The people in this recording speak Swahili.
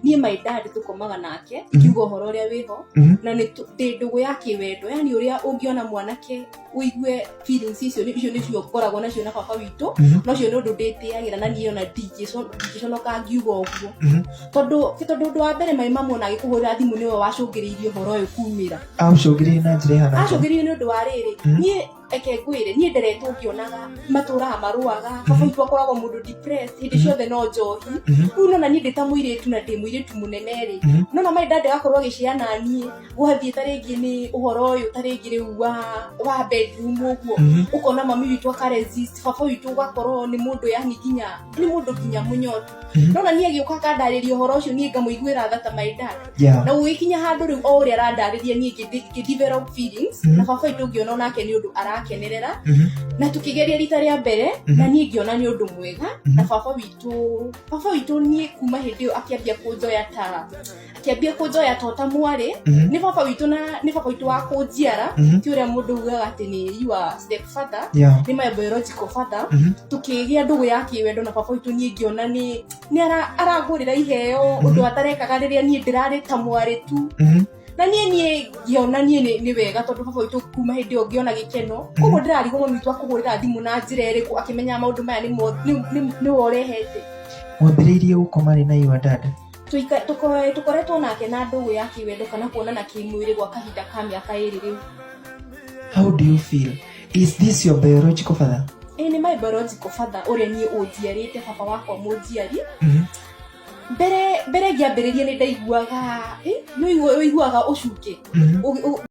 niĩ my dad tũkomaga nake kiuga ũhoro ũrĩa wĩho na nĩ ndũgũ ya kĩwendo, yani ũrĩa ũngĩona mwanake ũigue feelings icio nĩcio ngoragwo nacio na baba witũ, no cio nĩ ũndũ ndĩtĩagĩra na niĩ ona ndingĩconoka ngiuga ũguo, tondũ ũndũ wa mbere my mama ona agĩkũhũrĩra thimũ nĩwe wacũngĩrĩirie ũhoro ũyũ kumĩra. Acũngĩrĩirie na njĩra ĩhana atĩa? Acũngĩrĩirie nĩ ũndũ wa rĩrĩ, niĩ eke ngwĩre niĩ nderetwo ngĩonaga matũraga marũaga, baba witũ akoragwo mũndũ depressed, hĩndĩ ciothe no njohi, rĩu nona niĩ ndĩ ta mũirĩtu na ndĩ mũirĩtu mũnene rĩ, nona my dad agakorwo agĩciana niĩ gwathiĩ ta rĩngĩ nĩ ũhoro ũyũ ta rĩngĩ rĩu wa bedroom ũguo, ũkona mami witũ akaresist, baba witũ ũgakorwo nĩ mũndũ yani nginya mũnyotu, nona niĩ agĩũka akandarĩria ũhoro ũcio niĩ ngamũiguĩra tha ta my dad, na gũgĩkinya handũ rĩu o ũrĩa arandarĩria niĩ ngĩ-develop feelings, na baba witũ ngĩona onake nĩ ũndũ arakenerera, na tũkĩgeria rita rĩa mbere, na niĩ ngĩona nĩ ũndũ mwega, na baba witũ niĩ kuma hĩndĩ ĩyo akĩambia kũnjoya ta mwarĩ, nĩ baba witũ wa kũnjiara, ti ũrĩa mũndũ ugaga atĩ nĩ your step father, nĩ my biological father, tũkĩgĩa ndũgũ ya kĩwendo, na baba witũ niĩ ngĩona nĩ arangũrĩra iheo ũndũ atarekaga rĩrĩa niĩ ndĩrarĩ ta mwarĩ tu, na niĩ ngĩona niĩ nĩ wega tondũ baba witũ kuma hĩndĩ ĩyo ngĩona gĩkeno, koguo ndĩrarigwo mami witũ akũhũrĩra thimũ na njĩra ĩrĩkũ akĩmenya maũndũ maya nĩwe ũrehete. Mwambĩrĩirie gũkoma rĩ na your dad? Tũkoretwo nake na ndũgũ ya kĩwendo kana kuonana kĩmwĩrĩ gwa kahinda ka mĩaka ĩrĩ rĩu. How do you feel? Is this your biological father? Nĩ my biological father ũrĩa niĩ ũnjiarĩte, baba wakwa mũnjiari. Mbere ngĩambĩrĩria nĩ ndaiguaga, nĩ ũiguaga ũcuke